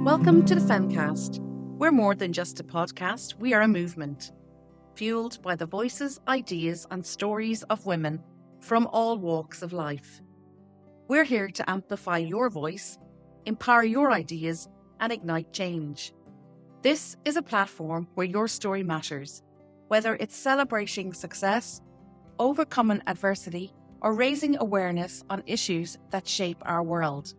Welcome to the Femcast. We're more than just a podcast, we are a movement, fueled by the voices, ideas and stories of women from all walks of life. We're here to amplify your voice, empower your ideas and ignite change. This is a platform where your story matters, whether it's celebrating success, overcoming adversity or raising awareness on issues that shape our world.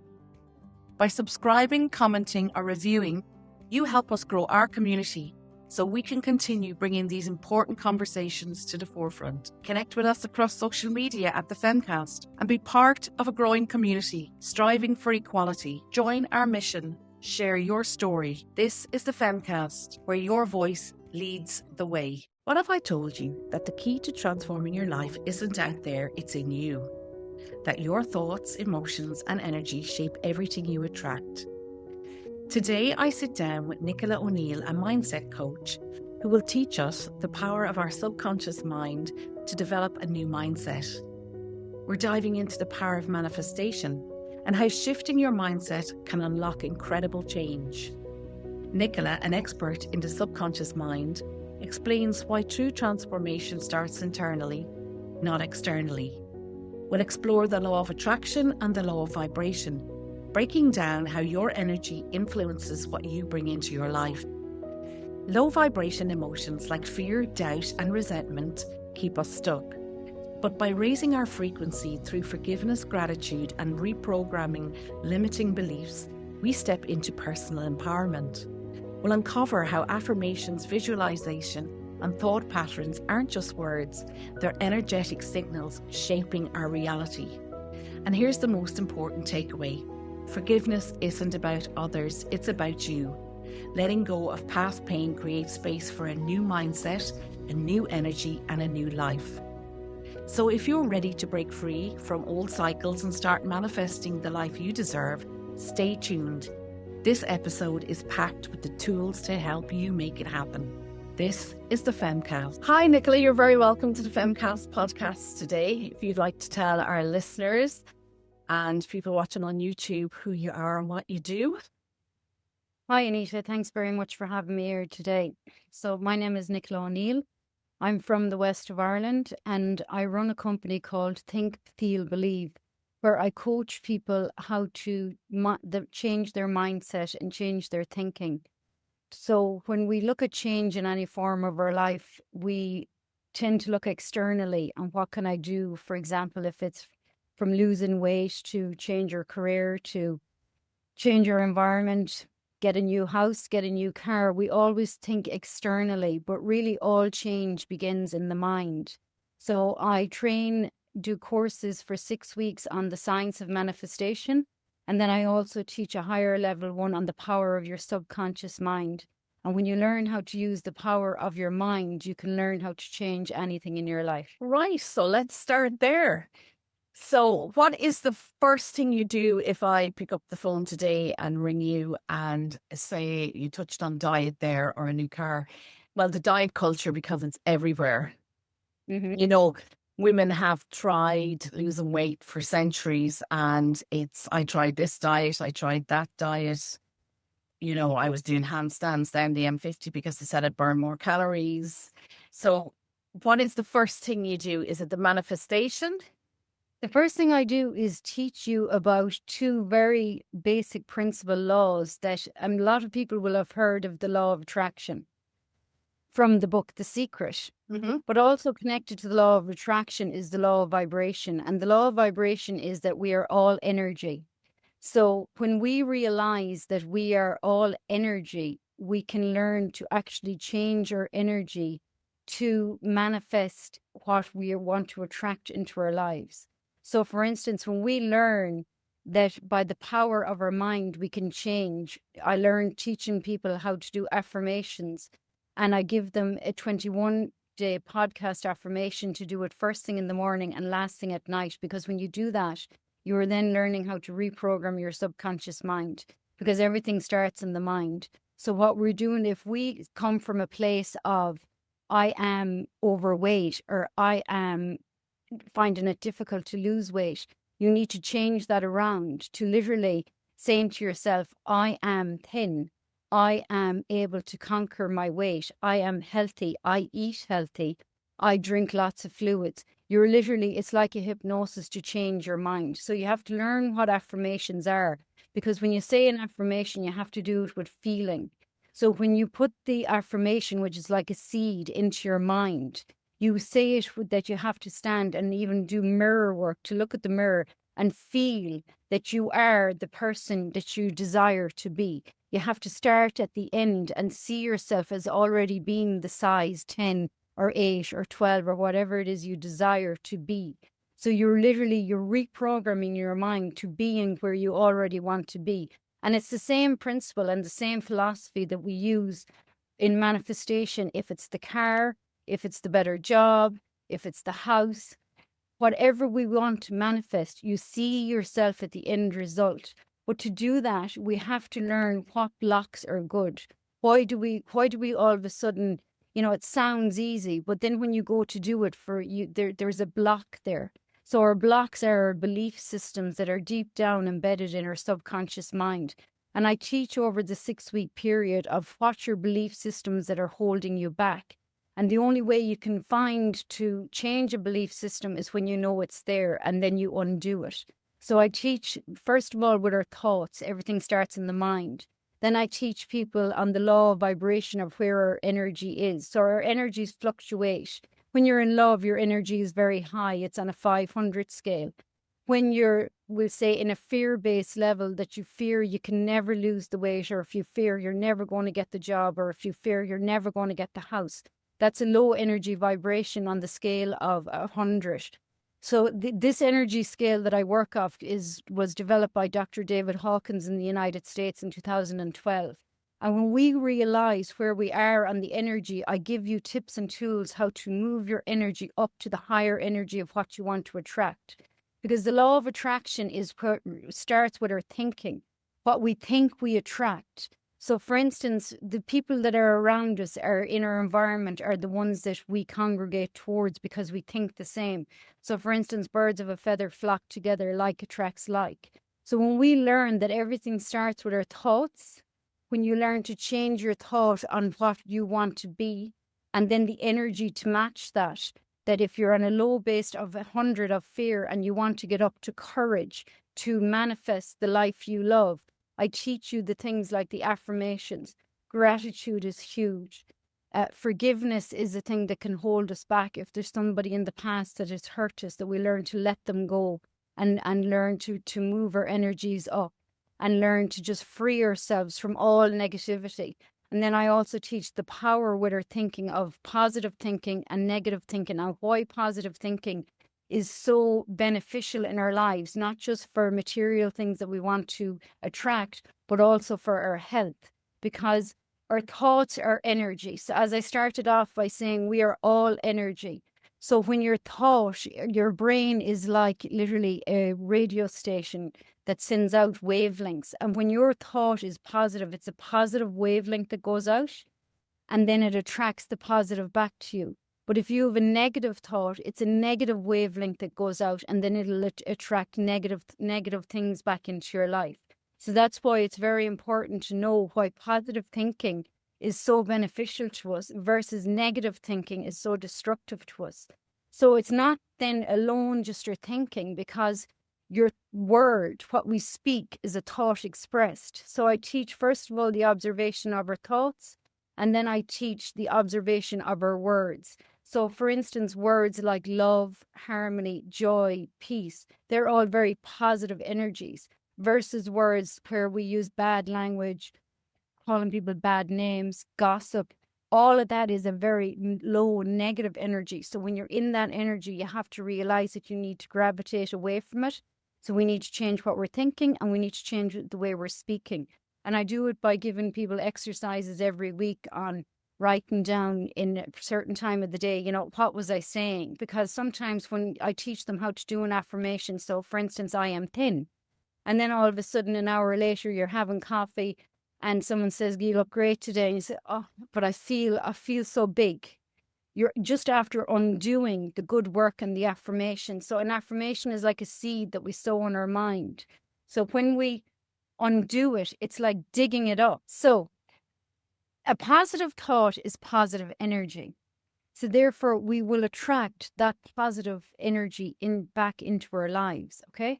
By subscribing, commenting or reviewing, you help us grow our community so we can continue bringing these important conversations to the forefront. Connect with us across social media at the Femcast and be part of a growing community striving for equality. Join our mission. Share your story. This is the Femcast, where your voice leads the way. What if I told you that the key to transforming your life isn't out there, it's in you? That your thoughts, emotions and energy shape everything you attract. Today I sit down with Nicola O'Neill, a mindset coach, who will teach us the power of our subconscious mind to develop a new mindset. We're diving into the power of manifestation and how shifting your mindset can unlock incredible change. Nicola, an expert in the subconscious mind, explains why true transformation starts internally, not externally. We'll explore the law of attraction and the law of vibration, breaking down how your energy influences what you bring into your life. Low vibration emotions like fear, doubt and resentment keep us stuck. But by raising our frequency through forgiveness, gratitude and reprogramming limiting beliefs, we step into personal empowerment. We'll uncover how affirmations, visualization and thought patterns aren't just words, they're energetic signals shaping our reality. And here's the most important takeaway. Forgiveness isn't about others, it's about you. Letting go of past pain creates space for a new mindset, a new energy and a new life. So if you're ready to break free from old cycles and start manifesting the life you deserve, stay tuned. This episode is packed with the tools to help you make it happen. This is the Femcast. Hi, Nicola. You're very welcome to the Femcast podcast today. If you'd like to tell our listeners and people watching on YouTube who you are and what you do. Hi, Anita. Thanks very much for having me here today. So my name is Nicola O'Neill. I'm from the west of Ireland and I run a company called Think, Feel, Believe, where I coach people how to change their mindset and change their thinking. So when we look at change in any form of our life, we tend to look externally and what can I do? For example, if it's from losing weight to change your career, to change your environment, get a new house, get a new car, we always think externally, but really all change begins in the mind. So I do courses for 6 weeks on the science of manifestation. And then I also teach a higher level one on the power of your subconscious mind. And when you learn how to use the power of your mind, you can learn how to change anything in your life. Right, so let's start there. So what is the first thing you do if I pick up the phone today and ring you and say you touched on diet there or a new car? Well, the diet culture, because it's everywhere. Mm-hmm. You know, women have tried losing weight for centuries and I tried this diet, I tried that diet. You know, I was doing handstands down the M50 because they said I'd burn more calories. So what is the first thing you do? Is it the manifestation? The first thing I do is teach you about two very basic principle laws that a lot of people will have heard of, the law of attraction from the book The Secret. Mm-hmm. But also connected to the law of attraction is the law of vibration. And the law of vibration is that we are all energy. So when we realize that we are all energy, we can learn to actually change our energy to manifest what we want to attract into our lives. So for instance, when we learn that by the power of our mind, we can change, I learned teaching people how to do affirmations, and I give them a 21-day podcast affirmation to do it first thing in the morning and last thing at night, because when you do that, you are then learning how to reprogram your subconscious mind, because everything starts in the mind. So what we're doing, if we come from a place of, I am overweight or I am finding it difficult to lose weight, you need to change that around to literally saying to yourself, I am thin. I am able to conquer my weight. I am healthy. I eat healthy. I drink lots of fluids. You're literally, it's like a hypnosis to change your mind. So you have to learn what affirmations are, because when you say an affirmation, you have to do it with feeling. So when you put the affirmation, which is like a seed, into your mind, you say it that you have to stand and even do mirror work to look at the mirror and feel that you are the person that you desire to be. You have to start at the end and see yourself as already being the size 10 or 8 or 12 or whatever it is you desire to be. So you're reprogramming your mind to being where you already want to be. And it's the same principle and the same philosophy that we use in manifestation. If it's the car, if it's the better job, if it's the house, whatever we want to manifest, you see yourself at the end result. But to do that, we have to learn what blocks are good. Why do we all of a sudden, it sounds easy, but then when you go to do it for you, there's a block there. So our blocks are our belief systems that are deep down embedded in our subconscious mind. And I teach over the 6-week period of what your belief systems that are holding you back. And the only way you can find to change a belief system is when you know it's there, and then you undo it. So I teach, first of all, with our thoughts. Everything starts in the mind. Then I teach people on the law of vibration of where our energy is. So our energies fluctuate. When you're in love, your energy is very high. It's on a 500 scale. When we'll say, in a fear-based level, that you fear you can never lose the weight, or if you fear you're never going to get the job, or if you fear you're never going to get the house, that's a low energy vibration on the scale of 100. So this energy scale that I work off was developed by Dr. David Hawkins in the United States in 2012. And when we realize where we are on the energy, I give you tips and tools how to move your energy up to the higher energy of what you want to attract. Because the law of attraction starts with our thinking. What we think, we attract. So, for instance, the people that are around us, are in our environment, are the ones that we congregate towards because we think the same. So, for instance, birds of a feather flock together, like attracts like. So when we learn that everything starts with our thoughts, when you learn to change your thought on what you want to be, and then the energy to match that if you're on a low base of 100 of fear and you want to get up to courage to manifest the life you love, I teach you the things like the affirmations. Gratitude is huge. Forgiveness is a thing that can hold us back. If there's somebody in the past that has hurt us, that we learn to let them go and learn to move our energies up and learn to just free ourselves from all negativity. And then I also teach the power with our thinking of positive thinking and negative thinking, and why positive thinking is so beneficial in our lives, not just for material things that we want to attract, but also for our health, because our thoughts are energy. So as I started off by saying, we are all energy. So when your brain is like literally a radio station that sends out wavelengths. And when your thought is positive, it's a positive wavelength that goes out, and then it attracts the positive back to you. But if you have a negative thought, it's a negative wavelength that goes out, and then it'll attract negative things back into your life. So that's why it's very important to know why positive thinking is so beneficial to us versus negative thinking is so destructive to us. So it's not then alone just your thinking, because your word, what we speak, is a thought expressed. So I teach, first of all, the observation of our thoughts, and then I teach the observation of our words. So, for instance, words like love, harmony, joy, peace, they're all very positive energies, versus words where we use bad language, calling people bad names, gossip. All of that is a very low negative energy. So when you're in that energy, you have to realize that you need to gravitate away from it. So we need to change what we're thinking, and we need to change the way we're speaking. And I do it by giving people exercises every week on writing down in a certain time of the day, what was I saying? Because sometimes when I teach them how to do an affirmation, so for instance, I am thin. And then all of a sudden, an hour later, you're having coffee and someone says, you look great today. And you say, oh, but I feel so big. You're just after undoing the good work and the affirmation. So an affirmation is like a seed that we sow in our mind. So when we undo it, it's like digging it up. So a positive thought is positive energy. So therefore, we will attract that positive energy back into our lives, okay?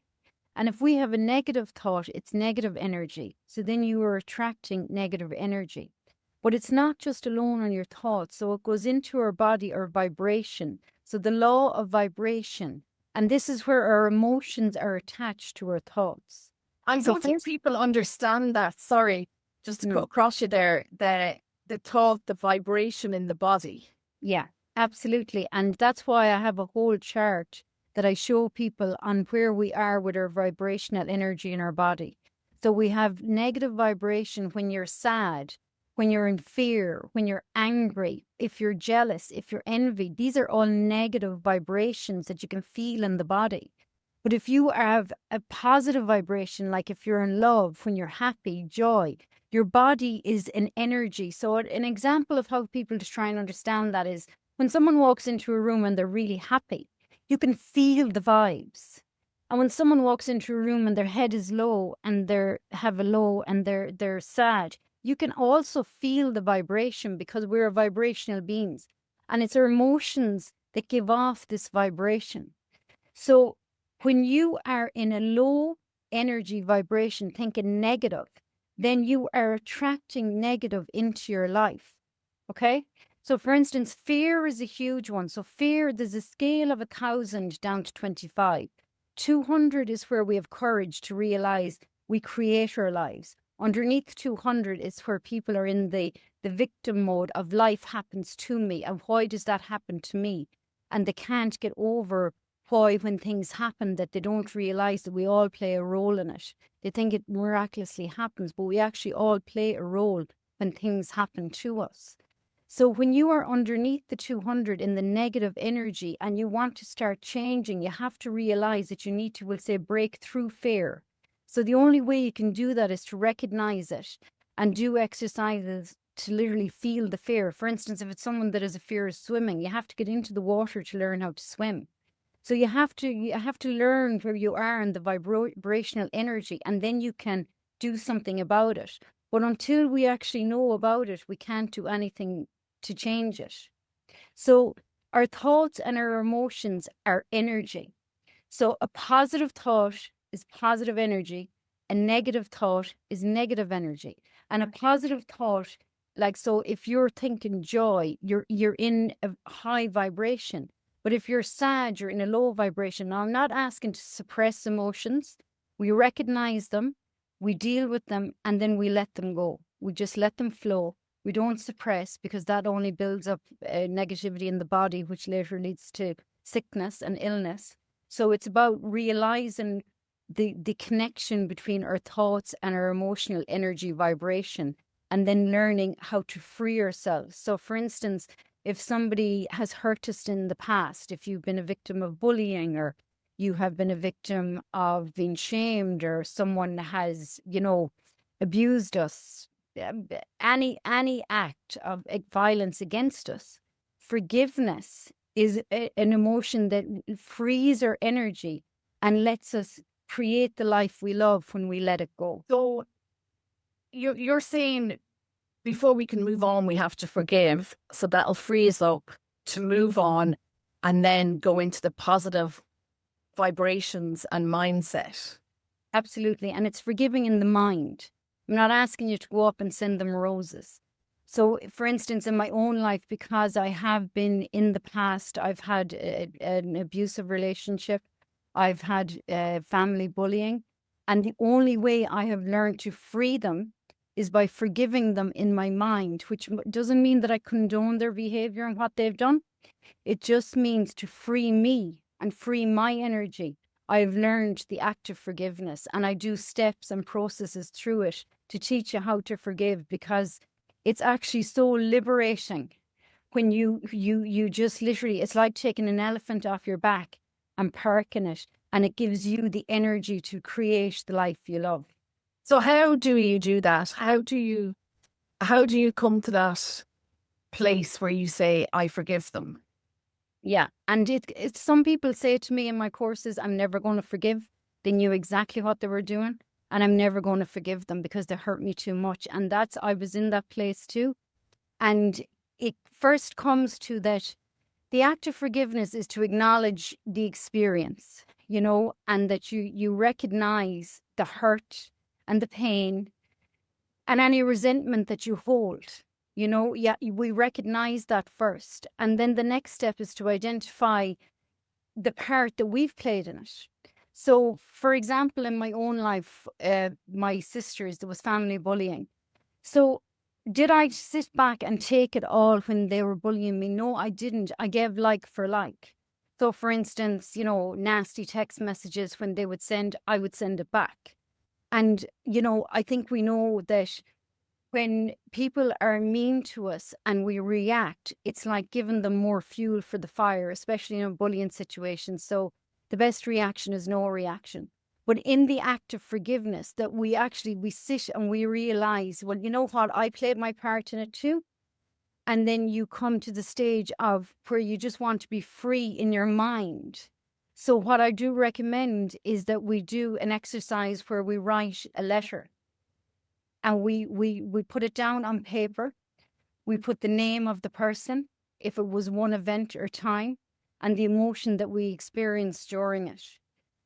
And if we have a negative thought, it's negative energy. So then you are attracting negative energy. But it's not just alone on your thoughts. So it goes into our body, our vibration. So the law of vibration. And this is where our emotions are attached to our thoughts. I don't think people understand that. Sorry, just to cut across you there, the thought, the vibration in the body. Yeah, absolutely. And that's why I have a whole chart that I show people on where we are with our vibrational energy in our body. So we have negative vibration when you're sad, when you're in fear, when you're angry, if you're jealous, if you're envied. These are all negative vibrations that you can feel in the body. But if you have a positive vibration, like if you're in love, when you're happy, joy, your body is an energy. So an example of how people just try and understand that is when someone walks into a room and they're really happy, you can feel the vibes. And when someone walks into a room and their head is low and they're sad, you can also feel the vibration because we're vibrational beings. And it's our emotions that give off this vibration. So when you are in a low energy vibration, thinking negative, then you are attracting negative into your life. Okay? So for instance, fear is a huge one. So fear, there's a scale of 1,000 down to 25. 200 is where we have courage to realize we create our lives. Underneath 200 is where people are in the victim mode of life happens to me. And why does that happen to me? And they can't get over why when things happen that they don't realize that we all play a role in it. They think it miraculously happens, but we actually all play a role when things happen to us. So when you are underneath the 200 in the negative energy and you want to start changing, you have to realize that you need to, we'll say, break through fear. So the only way you can do that is to recognize it and do exercises to literally feel the fear. For instance, if it's someone that has a fear of swimming, you have to get into the water to learn how to swim. So you have to learn where you are in the vibrational energy, and then you can do something about it. But until we actually know about it, we can't do anything to change it. So our thoughts and our emotions are energy. So a positive thought is positive energy. A negative thought is negative energy. And a positive thought, like, so if you're thinking joy, you're in a high vibration. But if you're sad, you're in a low vibration. Now, I'm not asking to suppress emotions. We recognize them, we deal with them, and then we let them go. We just let them flow. We don't suppress because that only builds up negativity in the body, which later leads to sickness and illness. So it's about realizing the connection between our thoughts and our emotional energy vibration, and then learning how to free ourselves. So for instance, if somebody has hurt us in the past, if you've been a victim of bullying, or you have been a victim of being shamed, or someone has, abused us, any act of violence against us, forgiveness is an emotion that frees our energy and lets us create the life we love when we let it go. So you're saying before we can move on, we have to forgive. So that'll free us up to move on and then go into the positive vibrations and mindset. Absolutely. And it's forgiving in the mind. I'm not asking you to go up and send them roses. So, for instance, in my own life, because I have been in the past, I've had an abusive relationship. I've had family bullying. And the only way I have learned to free them is by forgiving them in my mind, which doesn't mean that I condone their behavior and what they've done. It just means to free me and free my energy. I've learned the act of forgiveness, and I do steps and processes through it to teach you how to forgive, because it's actually so liberating when you just literally, it's like taking an elephant off your back and parking it, and it gives you the energy to create the life you love. So how do you do that? How do you come to that place where you say, I forgive them? Yeah. And it's some people say to me in my courses, I'm never going to forgive. They knew exactly what they were doing. and I'm never going to forgive them because they hurt me too much. And I was in that place too. And it first comes to that the act of forgiveness is to acknowledge the experience, and that you recognize the hurt and the pain and any resentment that you hold. Yeah, we recognize that first. And then the next step is to identify the part that we've played in it. So, for example, in my own life, my sisters, there was family bullying. So did I sit back and take it all when they were bullying me? No, I didn't. I gave like for like. So, for instance, nasty text messages when they would send, I would send it back. And, I think we know that when people are mean to us and we react, it's like giving them more fuel for the fire, especially in a bullying situation. So the best reaction is no reaction. But in the act of forgiveness, that we sit and we realize, well, you know what, I played my part in it too. And then you come to the stage of where you just want to be free in your mind. So what I do recommend is that we do an exercise where we write a letter. And we put it down on paper. We put the name of the person, if it was one event or time, and the emotion that we experienced during it.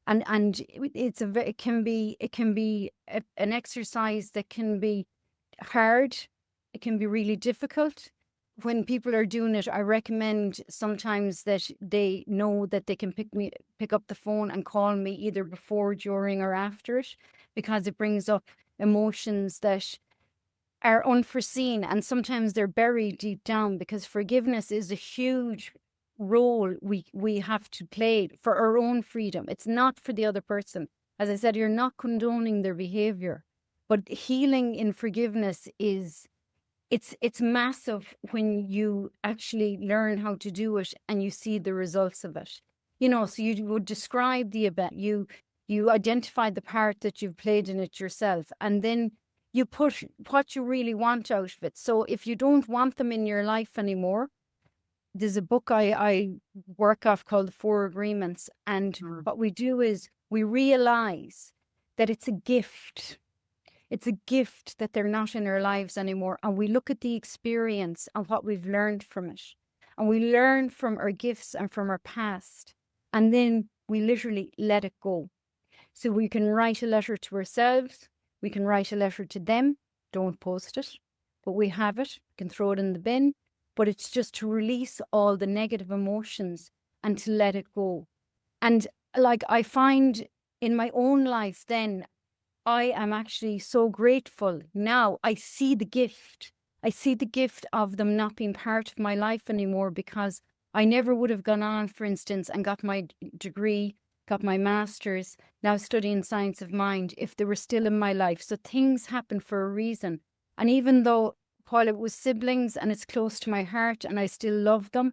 And it can be an exercise that can be hard. It can be really difficult. When people are doing it, I recommend sometimes that they know that they can pick up the phone and call me either before, during, or after it, because it brings up emotions that are unforeseen, and sometimes they're buried deep down, because forgiveness is a huge role we have to play for our own freedom. It's not for the other person. As I said, you're not condoning their behavior, but healing in forgiveness it's massive when you actually learn how to do it and you see the results of it. So you would describe the event, you identify the part that you've played in it yourself, and then you put what you really want out of it. So if you don't want them in your life anymore, there's a book I work off called The Four Agreements. And what we do is we realize that it's a gift. It's a gift that they're not in our lives anymore. And we look at the experience and what we've learned from it. And we learn from our gifts and from our past. And then we literally let it go. So we can write a letter to ourselves. We can write a letter to them. Don't post it. But we have it. We can throw it in the bin. But it's just to release all the negative emotions and to let it go. And like I find in my own life then, I am actually so grateful now. I see the gift. I see the gift of them not being part of my life anymore, because I never would have gone on, for instance, and got my degree, got my master's, now studying science of mind, if they were still in my life. So things happen for a reason. And even though while it was siblings and it's close to my heart and I still love them,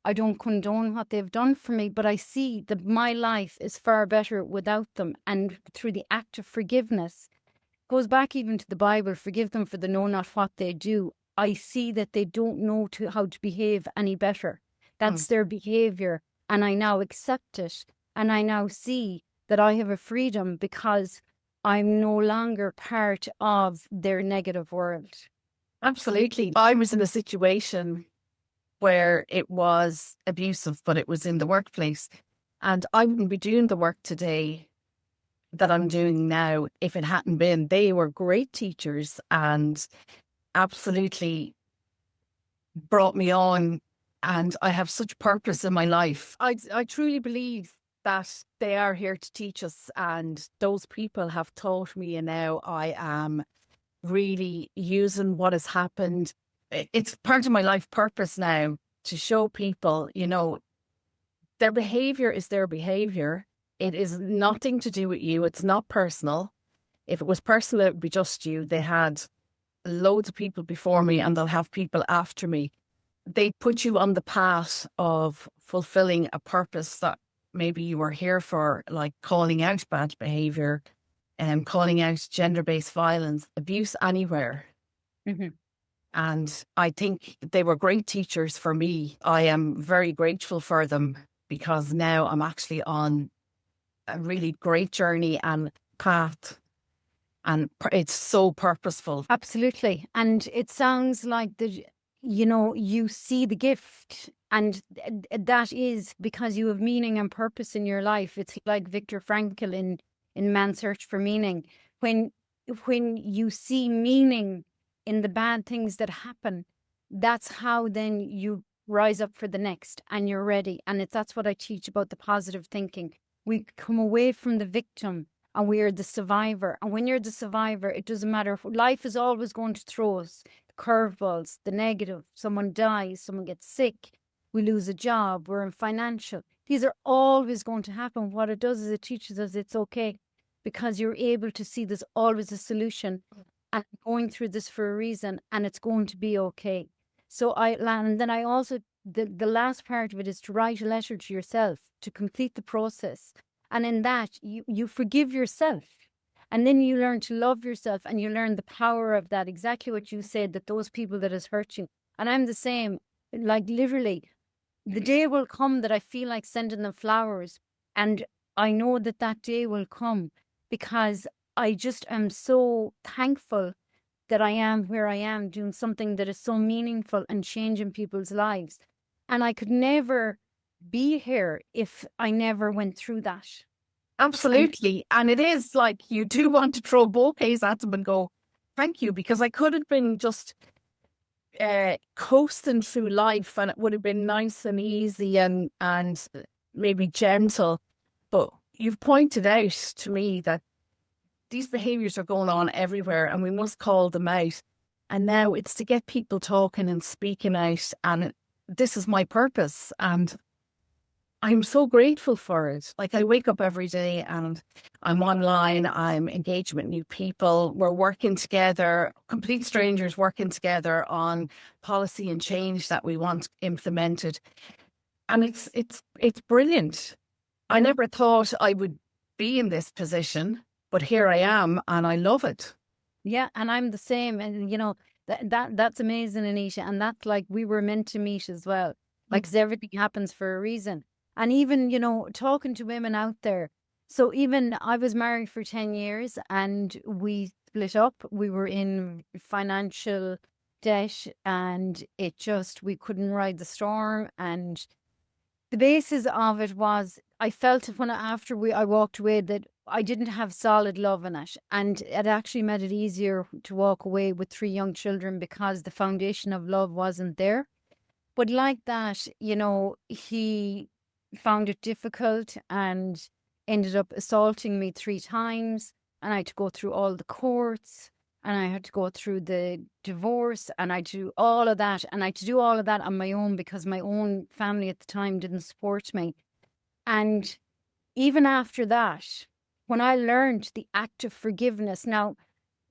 I don't condone what they've done for me, but I see that my life is far better without them. And through the act of forgiveness, goes back even to the Bible, forgive them for they know not what they do. I see that they don't know how to behave any better. That's their behavior. And I now accept it. And I now see that I have a freedom because I'm no longer part of their negative world. Absolutely. I was in a situation where it was abusive, but it was in the workplace. And I wouldn't be doing the work today that I'm doing now if it hadn't been. They were great teachers and absolutely brought me on. And I have such purpose in my life. I truly believe that they are here to teach us. And those people have taught me, and now I am really using what has happened. It's part of my life purpose now to show people, their behavior is their behavior. It is nothing to do with you. It's not personal. If it was personal, it would be just you. They had loads of people before me and they'll have people after me. They put you on the path of fulfilling a purpose that maybe you were here for, like calling out bad behavior and calling out gender-based violence, abuse anywhere. Mm-hmm. And I think they were great teachers for me. I am very grateful for them because now I'm actually on a really great journey and path And it's so purposeful. Absolutely. And it sounds like you see the gift, and that is because you have meaning and purpose in your life. It's like Viktor Frankl in Man's Search for Meaning. When you see meaning in the bad things that happen, that's how then you rise up for the next and you're ready. And that's what I teach about the positive thinking. We come away from the victim and we are the survivor. And when you're the survivor, it doesn't matter. If life is always going to throw us the curveballs, the negative. Someone dies, someone gets sick, we lose a job, we're in financial. These are always going to happen. What it does is it teaches us it's okay, because you're able to see there's always a solution, and I'm going through this for a reason, and it's going to be okay. So and then I also, the last part of it is to write a letter to yourself to complete the process. And in that, you forgive yourself. And then you learn to love yourself, and you learn the power of that. Exactly what you said, that those people that has hurt you. And I'm the same. Like literally, the day will come that I feel like sending them flowers. And I know that that day will come, because I just am so thankful that I am where I am, doing something that is so meaningful and changing people's lives. And I could never be here if I never went through that. Absolutely. And it is like you do want to throw bouquets at them and go, thank you, because I could have been just coasting through life, and it would have been nice and easy and maybe gentle. But you've pointed out to me that these behaviours are going on everywhere, and we must call them out. And now it's to get people talking and speaking out. And this is my purpose. And I'm so grateful for it. Like, I wake up every day and I'm online, I'm engaged with new people. We're working together, complete strangers working together on policy and change that we want implemented. And it's brilliant. I never thought I would be in this position, but here I am, and I love it. Yeah, and I'm the same. And that's amazing, Anisha. And that's like we were meant to meet as well. Like, 'cause everything happens for a reason. And even, talking to women out there. So even I was married for 10 years and we split up. We were in financial debt, and we couldn't ride the storm. And the basis of it was, I felt after I walked away, that I didn't have solid love in it. And it actually made it easier to walk away with 3 young children, because the foundation of love wasn't there. But like that, he found it difficult and ended up assaulting me 3 times. And I had to go through all the courts, and I had to go through the divorce, and I had to do all of that. And I had to do all of that on my own, because my own family at the time didn't support me. And even after that, when I learned the act of forgiveness, now,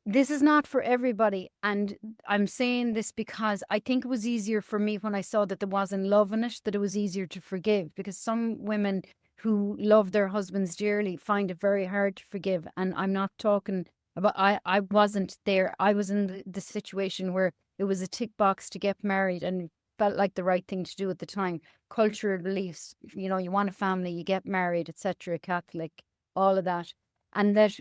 this is not for everybody. And I'm saying this because I think it was easier for me when I saw that there wasn't love in it, that it was easier to forgive, because some women who love their husbands dearly find it very hard to forgive. And I'm not talking about, I wasn't there. I was in the situation where it was a tick box to get married, and felt like the right thing to do at the time. Cultural beliefs, you want a family, you get married, etc., Catholic, all of that. And that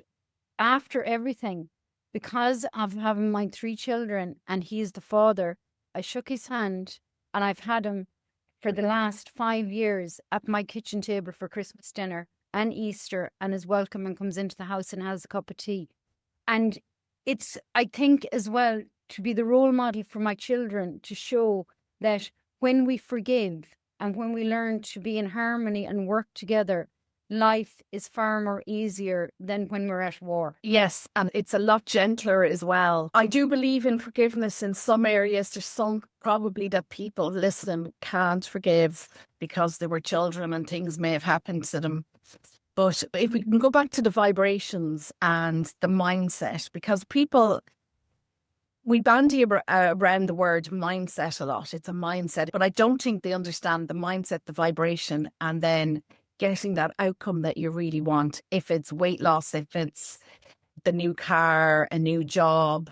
after everything, because of having my 3 children and he's the father, I shook his hand, and I've had him for the last 5 years at my kitchen table for Christmas dinner and Easter, and is welcome and comes into the house and has a cup of tea. And it's, I think, as well, to be the role model for my children, to show that when we forgive and when we learn to be in harmony and work together, life is far more easier than when we're at war. Yes, and it's a lot gentler as well. I do believe in forgiveness in some areas. There's some probably that people listening can't forgive because they were children and things may have happened to them. But if we can go back to the vibrations and the mindset, because people, we bandy around the word mindset a lot. It's a mindset, but I don't think they understand the mindset, the vibration, and then getting that outcome that you really want. If it's weight loss, if it's the new car, a new job,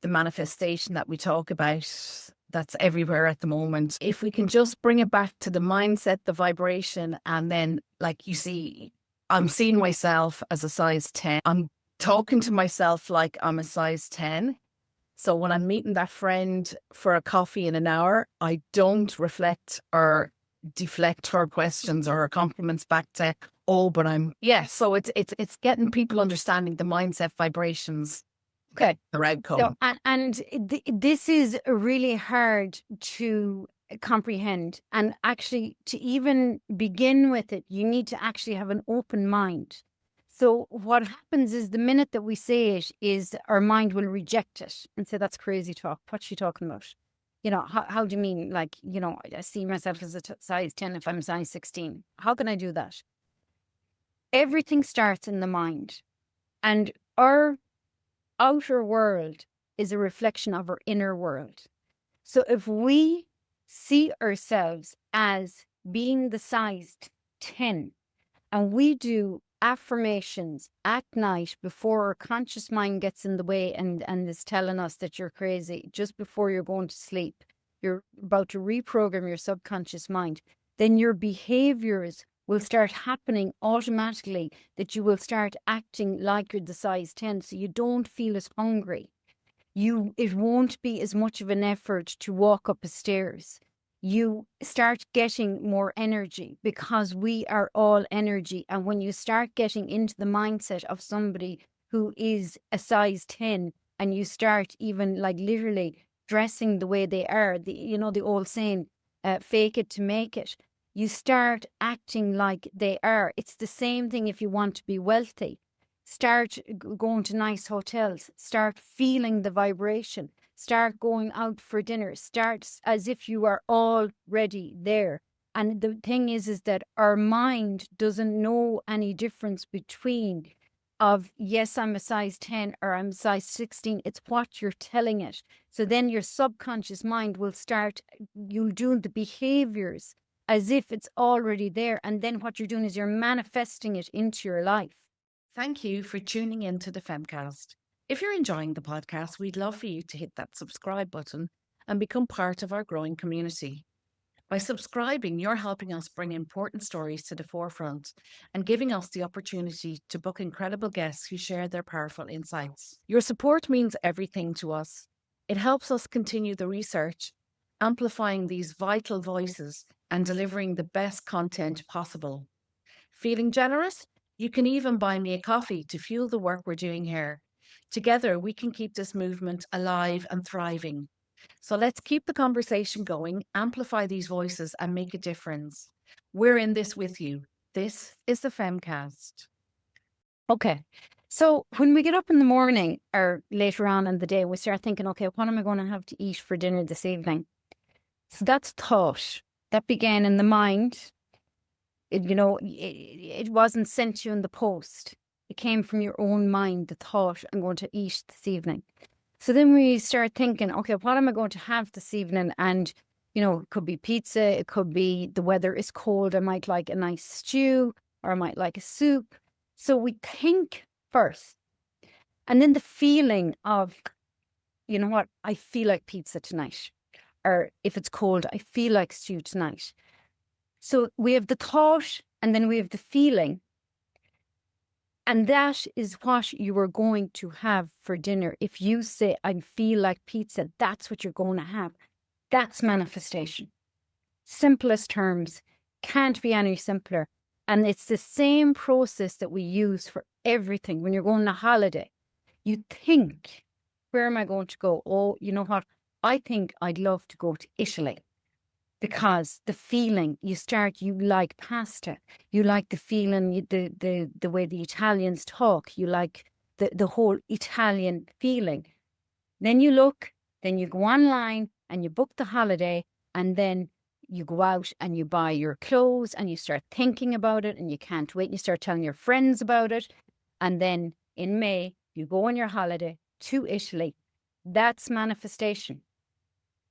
the manifestation that we talk about, that's everywhere at the moment. If we can just bring it back to the mindset, the vibration, and then, like you see, I'm seeing myself as a size 10. I'm talking to myself like I'm a size 10. So when I'm meeting that friend for a coffee in an hour, I don't reflect or deflect her questions or her compliments back to, oh, but I'm, yeah. So it's getting people understanding the mindset vibrations. Okay. Their outcome. So, this is really hard to comprehend. And actually, to even begin with it, you need to actually have an open mind. So what happens is the minute that we say it is our mind will reject it and say, that's crazy talk. What's she talking about? You know, how do you mean? Like, you know, I see myself as a size 10 if I'm size 16. How can I do that? Everything starts in the mind. And our outer world is a reflection of our inner world. So if we see ourselves as being the size 10 and we do affirmations at night before our conscious mind gets in the way and is telling us that you're crazy just before you're going to sleep, you're about to reprogram your subconscious mind, then your behaviors will start happening automatically, that you will start acting like you're the size 10, so you don't feel as hungry. It won't be as much of an effort to walk up the stairs. You start getting more energy because we are all energy. And when you start getting into the mindset of somebody who is a size 10 and you start even like literally dressing the way they are, the old saying, fake it to make it. You start acting like they are. It's the same thing if you want to be wealthy. Start going to nice hotels. Start feeling the vibration. Start going out for dinner. Start as if you are already there. And the thing is that our mind doesn't know any difference between of, yes, I'm a size 10 or I'm a size 16. It's what you're telling it. So then your subconscious mind will start, you'll do the behaviors as if it's already there. And then what you're doing is you're manifesting it into your life. Thank you for tuning in to the Femcast. If you're enjoying the podcast, we'd love for you to hit that subscribe button and become part of our growing community. By subscribing, you're helping us bring important stories to the forefront and giving us the opportunity to book incredible guests who share their powerful insights. Your support means everything to us. It helps us continue the research, amplifying these vital voices and delivering the best content possible. Feeling generous? You can even buy me a coffee to fuel the work we're doing here. Together, we can keep this movement alive and thriving. So let's keep the conversation going, amplify these voices, and make a difference. We're in this with you. This is the Femcast. Okay. So when we get up in the morning or later on in the day, we start thinking, okay, what am I going to have to eat for dinner this evening? So that's thought. That began in the mind. It wasn't sent to you in the post. It came from your own mind, the thought, I'm going to eat this evening. So then we start thinking, okay, what am I going to have this evening? And, it could be pizza. It could be the weather is cold. I might like a nice stew or I might like a soup. So we think first. And then the feeling of, you know what, I feel like pizza tonight. Or if it's cold, I feel like stew tonight. So we have the thought and then we have the feeling. And that is what you are going to have for dinner. If you say, I feel like pizza, that's what you're going to have. That's manifestation. Simplest terms, can't be any simpler. And it's the same process that we use for everything. When you're going on a holiday, you think, where am I going to go? Oh, you know what? I think I'd love to go to Italy. Because the feeling, you like pasta, you like the feeling, the way the Italians talk, you like the whole Italian feeling. Then you look, then you go online and you book the holiday, and then you go out and you buy your clothes and you start thinking about it and you can't wait and you start telling your friends about it. And then in May, you go on your holiday to Italy. That's manifestation.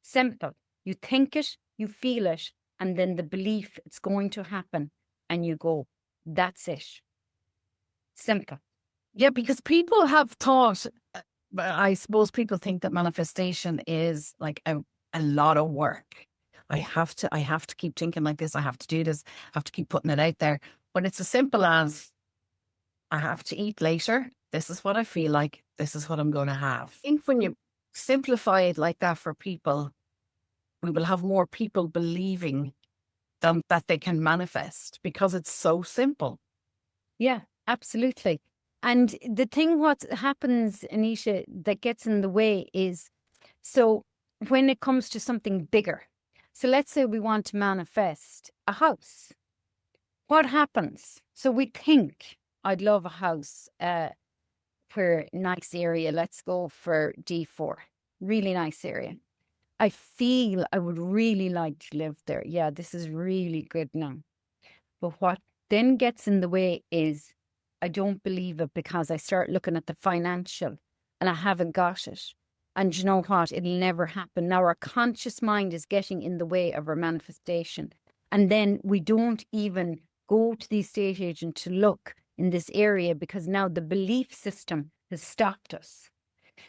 Simple. You think it, you feel it, and then the belief it's going to happen, and you go, that's it. Simple. Yeah, because people have thought, I suppose people think that manifestation is like a lot of work. I have to keep thinking like this. I have to do this. I have to keep putting it out there. But it's as simple as I have to eat later. This is what I feel like. This is what I'm going to have. I think when you simplify it like that for people, we will have more people believing them that they can manifest because it's so simple. Yeah, absolutely. And the thing what happens, Anisha, that gets in the way is, so when it comes to something bigger, so let's say we want to manifest a house. What happens? So we think, I'd love a house where nice area. Let's go for D4. Really nice area. I feel I would really like to live there. Yeah, this is really good now. But what then gets in the way is I don't believe it because I start looking at the financial and I haven't got it. And you know what? It'll never happen. Now our conscious mind is getting in the way of our manifestation. And then we don't even go to the estate agent to look in this area because now the belief system has stopped us.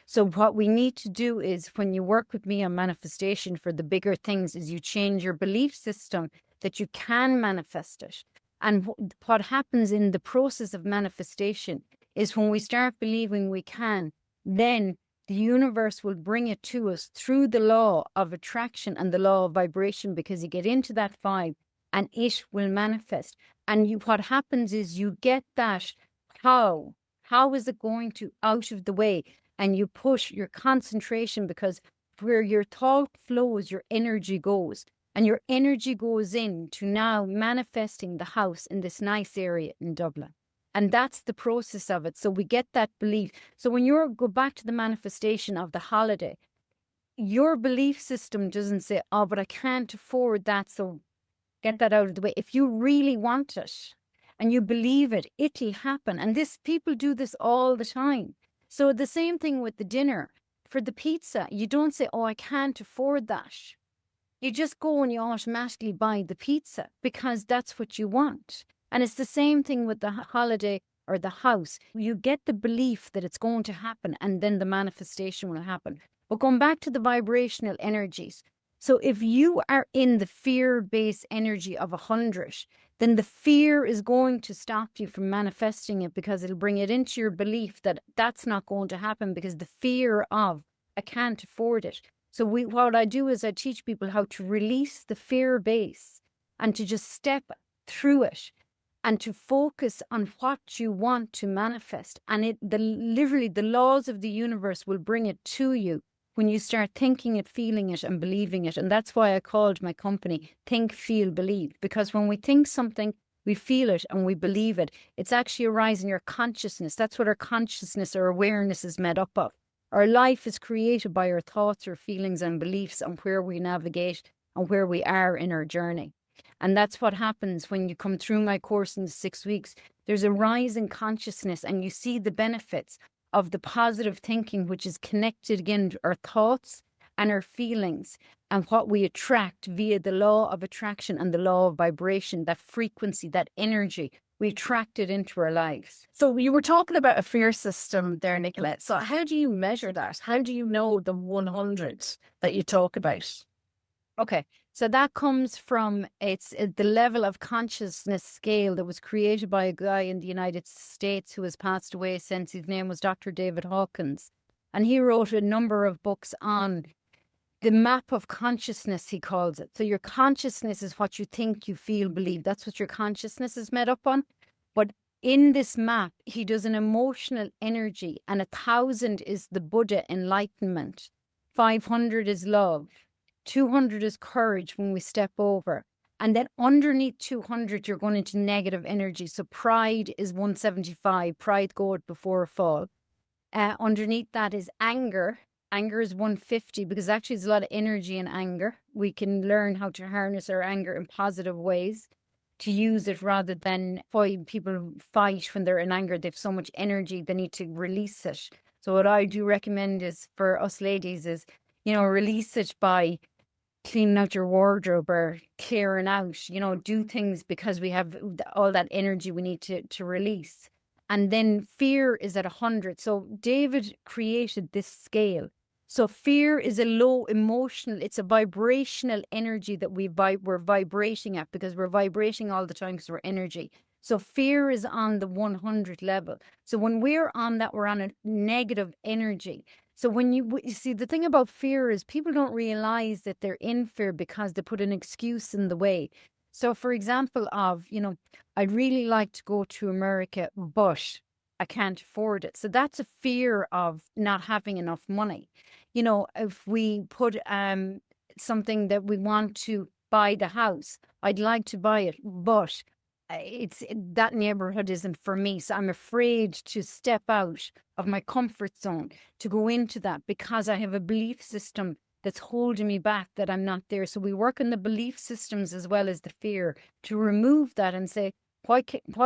So what we need to do is when you work with me on manifestation for the bigger things is you change your belief system that you can manifest it. And what happens in the process of manifestation is when we start believing we can, then the universe will bring it to us through the law of attraction and the law of vibration, because you get into that vibe and it will manifest. And what happens is you get that how is it going to out of the way, and you push your concentration, because where your thought flows, your energy goes. And your energy goes into now manifesting the house in this nice area in Dublin. And that's the process of it. So we get that belief. So when you go back to the manifestation of the holiday, your belief system doesn't say, oh, but I can't afford that, so get that out of the way. If you really want it and you believe it, it'll happen. And people do this all the time. So the same thing with the dinner. For the pizza, you don't say, oh, I can't afford that. You just go and you automatically buy the pizza because that's what you want. And it's the same thing with the holiday or the house. You get the belief that it's going to happen and then the manifestation will happen. But going back to the vibrational energies. So if you are in the fear-based energy of 100, then the fear is going to stop you from manifesting it because it'll bring it into your belief that that's not going to happen because the fear of, I can't afford it. So what I do is I teach people how to release the fear base and to just step through it and to focus on what you want to manifest. And literally the laws of the universe will bring it to you when you start thinking it, feeling it, and believing it. And that's why I called my company Think, Feel, Believe. Because when we think something, we feel it and we believe it. It's actually a rise in your consciousness. That's what our consciousness or awareness is made up of. Our life is created by our thoughts, our feelings and beliefs, and where we navigate and where we are in our journey. And that's what happens when you come through my course in the 6 weeks. There's a rise in consciousness and you see the benefits of the positive thinking, which is connected again to our thoughts and our feelings and what we attract via the law of attraction and the law of vibration, that frequency, that energy. We attract it into our lives. So you were talking about a fear system there, Nicola. So how do you measure that? How do you know the 100 that you talk about? Okay, so that comes from the level of consciousness scale that was created by a guy in the United States who has passed away since. His name was Dr. David Hawkins. And he wrote a number of books on the map of consciousness, he calls it. So your consciousness is what you think, you feel, believe. That's what your consciousness is made up on. But in this map, he does an emotional energy, and 1,000 is the Buddha enlightenment. 500 is love. 200 is courage when we step over. And then underneath 200, you're going into negative energy. So pride is 175. Pride goeth before a fall. Underneath that is anger. Anger is 150 because actually there's a lot of energy in anger. We can learn how to harness our anger in positive ways, to use it rather than people fight when they're in anger. They have so much energy, they need to release it. So what I do recommend is for us ladies is, release it by cleaning out your wardrobe or clearing out, do things because we have all that energy we need to release. And then fear is at 100. So David created this scale. So fear is a low emotional, it's a vibrational energy that we're vibrating at because we're vibrating all the time because we're energy. So fear is on the 100 level. So when we're on that, we're on a negative energy. So when you see, the thing about fear is people don't realize that they're in fear because they put an excuse in the way. So for example of, I'd really like to go to America, but I can't afford it. So that's a fear of not having enough money. If we put something that we want to buy the house, I'd like to buy it, but that neighborhood isn't for me. So I'm afraid to step out of my comfort zone to go into that because I have a belief system that's holding me back, that I'm not there. So we work on the belief systems as well as the fear to remove that and say, why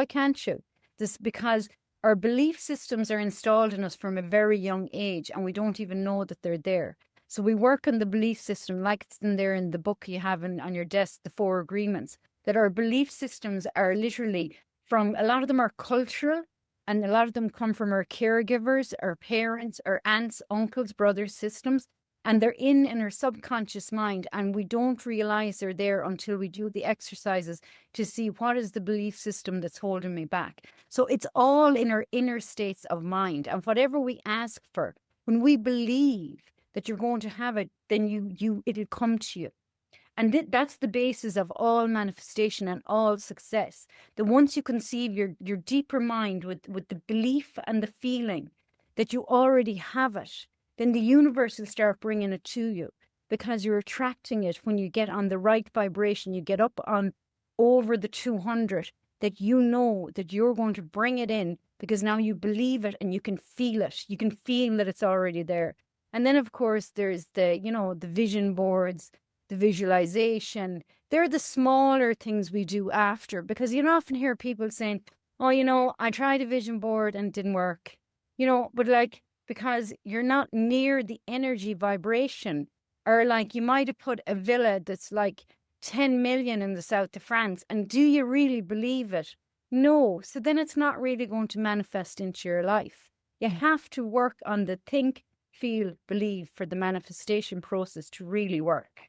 can't you? This because our belief systems are installed in us from a very young age and we don't even know that they're there. So we work on the belief system, like it's in there in the book you have on your desk, the 4 agreements, that our belief systems are literally from, a lot of them are cultural, and a lot of them come from our caregivers, our parents, our aunts, uncles, brothers, systems, and they're in our subconscious mind, and we don't realize they're there until we do the exercises to see what is the belief system that's holding me back. So it's all in our inner states of mind, and whatever we ask for, when we believe that you're going to have it, then it'll come to you. And that's the basis of all manifestation and all success. That once you conceive your deeper mind with the belief and the feeling that you already have it, then the universe will start bringing it to you, because you're attracting it when you get on the right vibration. You get up on over the 200, that you know that you're going to bring it in, because now you believe it and you can feel it. You can feel that it's already there. And then, of course, there's the vision boards, the visualization. They're the smaller things we do after, because you often hear people saying, oh, I tried a vision board and it didn't work, but because you're not near the energy vibration, or you might have put a villa that's 10 million in the south of France, and do you really believe it? No. So then it's not really going to manifest into your life. You have to work on the think, feel, believe for the manifestation process to really work.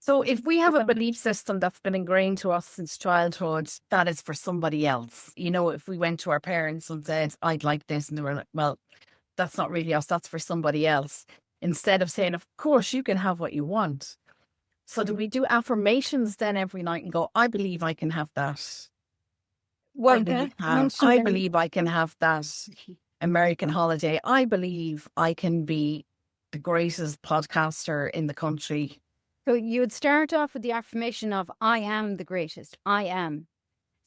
So if we have a belief system that's been ingrained to us since childhood, that is for somebody else. If we went to our parents and said, I'd like this, and they were like, well, that's not really us, that's for somebody else. Instead of saying, of course, you can have what you want. So do we do affirmations then every night and go, I believe I can have that? Well, I believe I can have that American holiday. I believe I can be the greatest podcaster in the country. So you would start off with the affirmation of, I am the greatest. I am.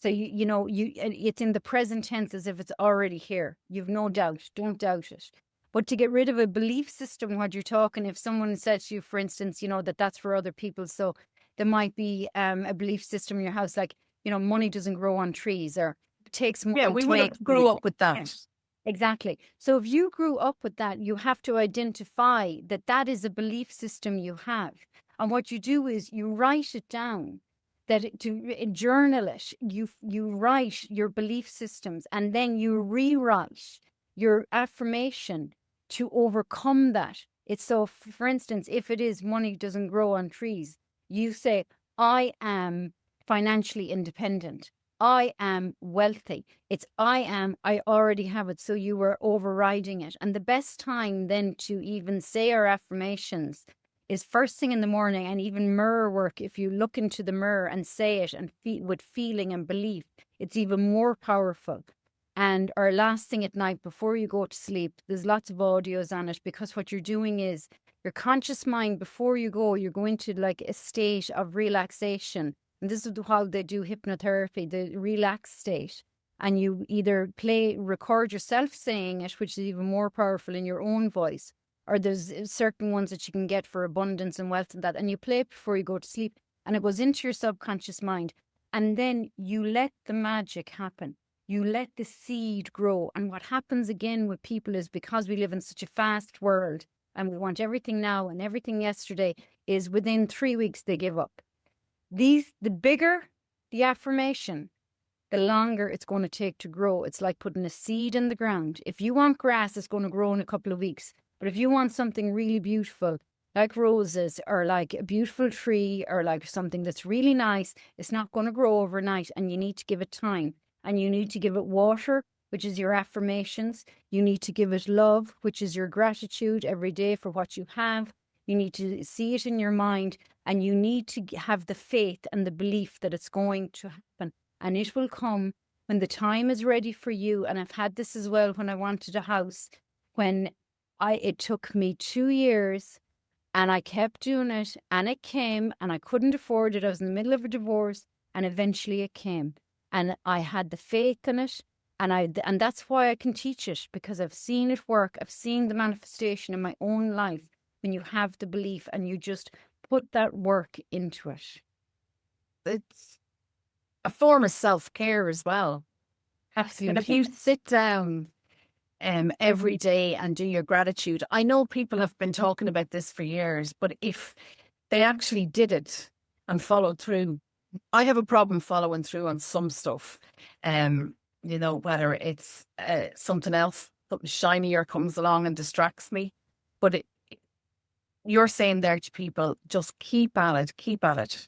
So, it's in the present tense as if it's already here. You've no doubt. Don't doubt it. But to get rid of a belief system, what you're talking, if someone said to you, for instance, that's for other people. So there might be a belief system in your house, money doesn't grow on trees, or it takes money. Yeah, we would grew up with that. Exactly. So if you grew up with that, you have to identify that is a belief system you have. And what you do is you write it down, to journal it. You write your belief systems, and then you rewrite your affirmation to overcome that. It's so, for instance, if it is money doesn't grow on trees, you say, I am financially independent. I am wealthy. It's I already have it. So you were overriding it. And the best time then to even say our affirmations is first thing in the morning, and even mirror work. If you look into the mirror and say it and with feeling and belief, it's even more powerful. And our last thing at night before you go to sleep, there's lots of audios on it, because what you're doing is your conscious mind, before you go, you're going to a state of relaxation. And this is how they do hypnotherapy, the relaxed state. And you either record yourself saying it, which is even more powerful in your own voice, or there's certain ones that you can get for abundance and wealth and that, and you play it before you go to sleep, and it goes into your subconscious mind. And then you let the magic happen. You let the seed grow. And what happens again with people is, because we live in such a fast world and we want everything now and everything yesterday, is within 3 weeks they give up. The bigger the affirmation, the longer it's going to take to grow. It's like putting a seed in the ground. If you want grass, it's going to grow in a couple of weeks. But if you want something really beautiful, like roses, or like a beautiful tree, or like something that's really nice, it's not going to grow overnight, and you need to give it time. and you need to give it water, which is your affirmations. You need to give it love, which is your gratitude every day for what you have. You need to see it in your mind, and you need to have the faith and the belief that it's going to happen, and it will come when the time is ready for you. And I've had this as well when I wanted a house, when it took me 2 years, and I kept doing it, and it came, and I couldn't afford it. I was in the middle of a divorce, and eventually it came, and I had the faith in it. And that's why I can teach it, because I've seen it work. I've seen the manifestation in my own life when you have the belief and you just put that work into it. It's a form of self-care as well. Absolutely. And if you sit down every day and do your gratitude, I know people have been talking about this for years, but if they actually did it and followed through, I have a problem following through on some stuff. Whether it's something else, something shinier comes along and distracts me. But you're saying there to people, just keep at it, keep at it.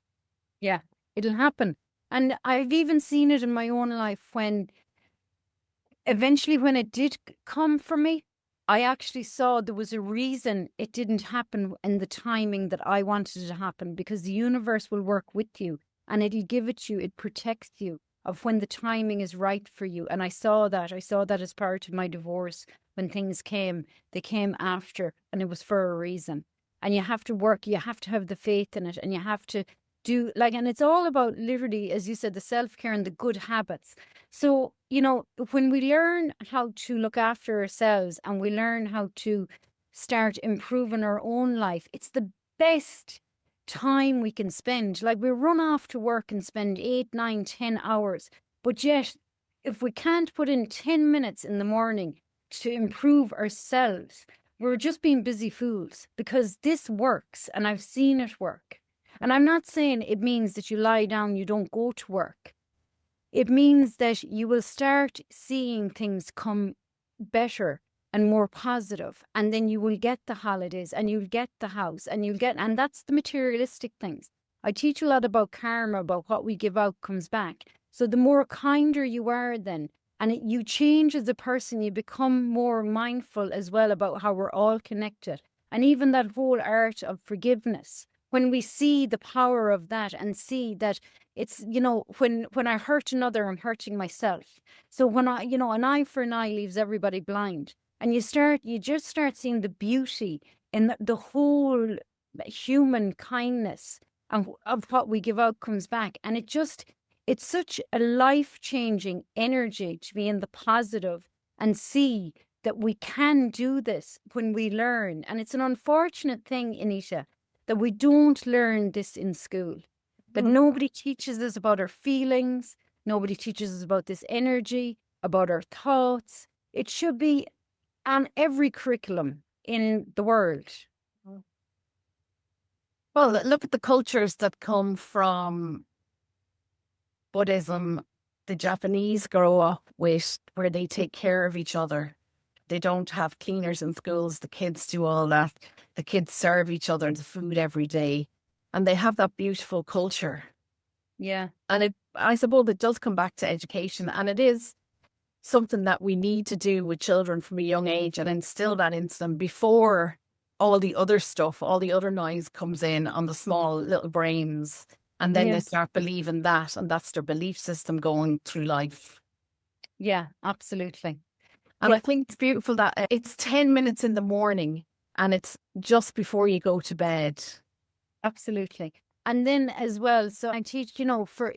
Yeah, it'll happen. And I've even seen it in my own life when eventually when it did come for me, I actually saw there was a reason it didn't happen in the timing that I wanted it to happen, because the universe will work with you and it'll give it you, it protects you of when the timing is right for you. And I saw that as part of my divorce. When things came, they came after, and it was for a reason. And you have to work, you have to have the faith in it, and you have to do and it's all about literally, as you said, the self-care and the good habits. So, when we learn how to look after ourselves and we learn how to start improving our own life, it's the best time we can spend. Like, we run off to work and spend 8, 9, 10 hours, but yet if we can't put in 10 minutes in the morning to improve ourselves, we're just being busy fools, because this works and I've seen it work. And I'm not saying it means that you lie down, you don't go to work. It means that you will start seeing things come better and more positive, and then you will get the holidays and you'll get the house and that's the materialistic things. I teach a lot about karma, about what we give out comes back. So the more kinder you are then, and you change as a person, you become more mindful as well about how we're all connected. And even that whole art of forgiveness, when we see the power of that and see that it's, when I hurt another, I'm hurting myself. So when an eye for an eye leaves everybody blind. And you just start seeing the beauty in the whole human kindness, and of what we give out comes back. And it's such a life-changing energy to be in the positive and see that we can do this when we learn. And it's an unfortunate thing, Anita, that we don't learn this in school, that nobody teaches us about our feelings, nobody teaches us about this energy, about our thoughts. It should be on every curriculum in the world. Well, look at the cultures that come from Buddhism. The Japanese grow up with where they take care of each other. They don't have cleaners in schools. The kids do all that. The kids serve each other the food every day. And they have that beautiful culture. Yeah. And I suppose it does come back to education. And it is something that we need to do with children from a young age and instill that into them before all the other stuff, all the other noise comes in on the small little brains. And then they start believing that. And that's their belief system going through life. Yeah, absolutely. And I think it's beautiful that it's 10 minutes in the morning and it's just before you go to bed. Absolutely. And then as well, so I teach, for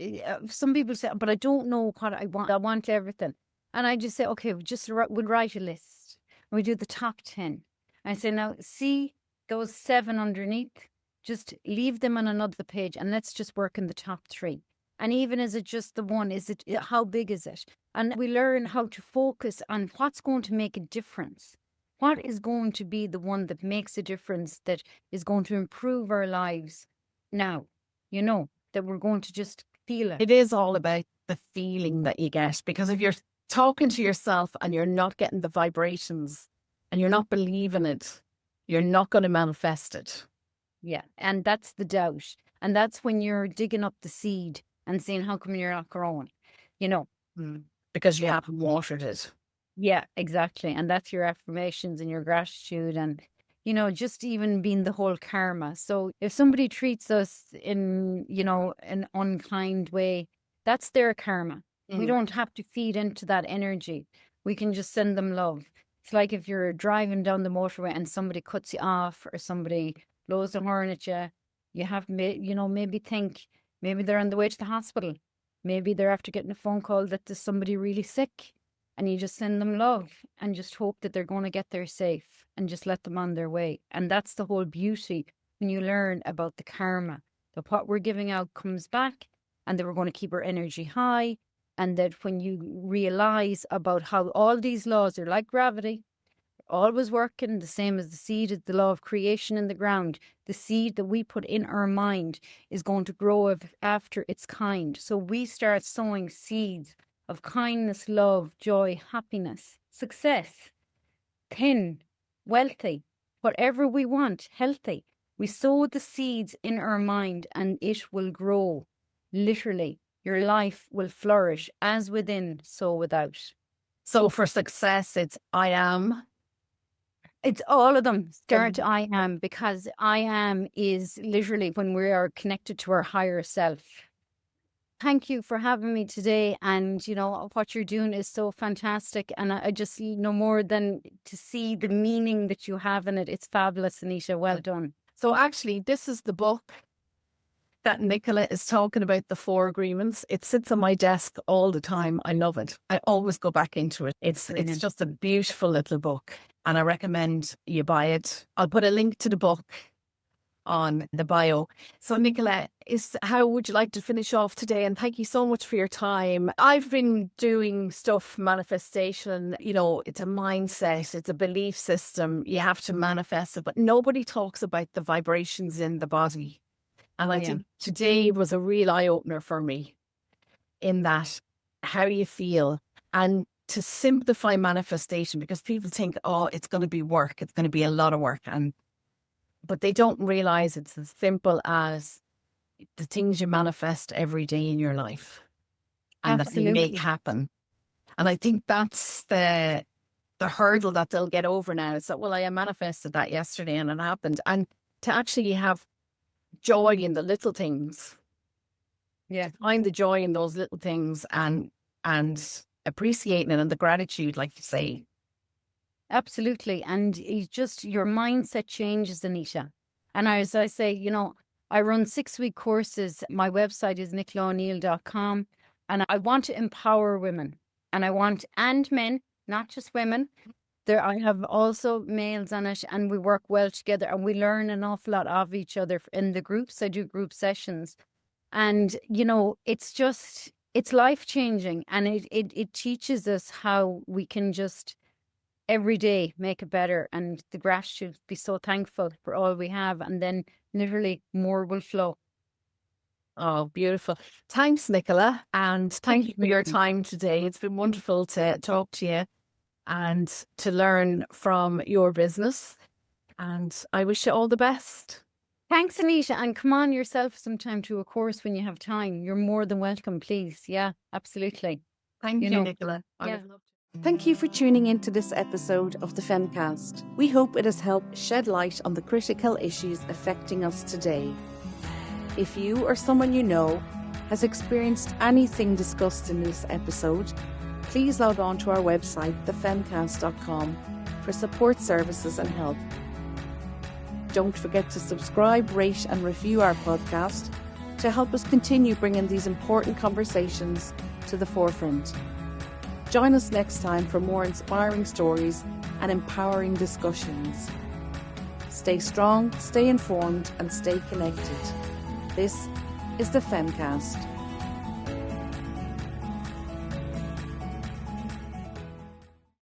some people say, but I don't know what I want. I want everything. And I just say, okay, we'll write a list. And we do the top 10. I say, now see those 7 underneath, just leave them on another page and let's just work in the top 3. And even is it just the one? How big is it? And we learn how to focus on what's going to make a difference. What is going to be the one that makes a difference, that is going to improve our lives now? That we're going to just feel it. It is all about the feeling that you get, because if you're talking to yourself and you're not getting the vibrations and you're not believing it, you're not going to manifest it. Yeah, and that's the doubt. And that's when you're digging up the seed and saying, how come you're not growing? because you haven't watered it. Yeah, exactly. And that's your affirmations and your gratitude and, just even being the whole karma. So if somebody treats us in, an unkind way, that's their karma. We don't have to feed into that energy. We can just send them love. It's like if you're driving down the motorway and somebody cuts you off or somebody blows the horn at you, you have, maybe think, maybe they're on the way to the hospital. Maybe they're after getting a phone call that there's somebody really sick. And you just send them love and just hope that they're going to get there safe and just let them on their way. And that's the whole beauty when you learn about the karma, that what we're giving out comes back and that we're going to keep our energy high. And that when you realize about how all these laws are like gravity, always working the same as the seed is the law of creation in the ground. The seed that we put in our mind is going to grow after its kind. So we start sowing seeds of kindness, love, joy, happiness, success, thin, wealthy, whatever we want, healthy. We sow the seeds in our mind and it will grow. Literally, your life will flourish as within, so without. So for success, it's I am. It's all of them. Start I am, because I am is literally when we are connected to our higher self. Thank you for having me today. And, what you're doing is so fantastic. And I just no more than to see the meaning that you have in it. It's fabulous, Anita. Well done. So actually, this is the book that Nicola is talking about, the 4 agreements. It sits on my desk all the time. I love it. I always go back into it. It's just a beautiful little book. And I recommend you buy it. I'll put a link to the book on the bio. So Nicola, how would you like to finish off today? And thank you so much for your time. I've been doing stuff, manifestation, it's a mindset, it's a belief system. You have to manifest it, but nobody talks about the vibrations in the body. And I think today was a real eye-opener for me in that how you feel and to simplify manifestation, because people think, oh, it's going to be work. It's going to be a lot of work. But they don't realize it's as simple as the things you manifest every day in your life and Absolutely. that you make happen. And I think that's the hurdle that they'll get over now. It's that, well, I manifested that yesterday and it happened. And to actually have joy in the little things. Yeah. Find the joy in those little things and appreciating it and the gratitude, like you say. Absolutely. And it's just your mindset changes, Anita. And as I say, I run 6-week courses. My website is nicolao'neill.com. And I want to empower women. And men, not just women. I have also males on it, and we work well together and we learn an awful lot of each other in the groups. I do group sessions. And, it's life-changing, and it teaches us how we can just every day make it better, and the gratitude, be so thankful for all we have, and then literally more will flow. Oh, beautiful. Thanks, Nicola, and thank you for your time today. It's been wonderful to talk to you and to learn from your business, and I wish you all the best. Thanks, Anita, and come on yourself sometime to a course when you have time. You're more than welcome, please. Yeah, absolutely. Thank you, Nicola. Yeah. Thank you for tuning into this episode of the Femcast. We hope it has helped shed light on the critical issues affecting us today. If you or someone you know has experienced anything discussed in this episode, please log on to our website, thefemcast.com, for support services and help. Don't forget to subscribe, rate and review our podcast to help us continue bringing these important conversations to the forefront. Join us next time for more inspiring stories and empowering discussions. Stay strong, stay informed and stay connected. This is the Femcast.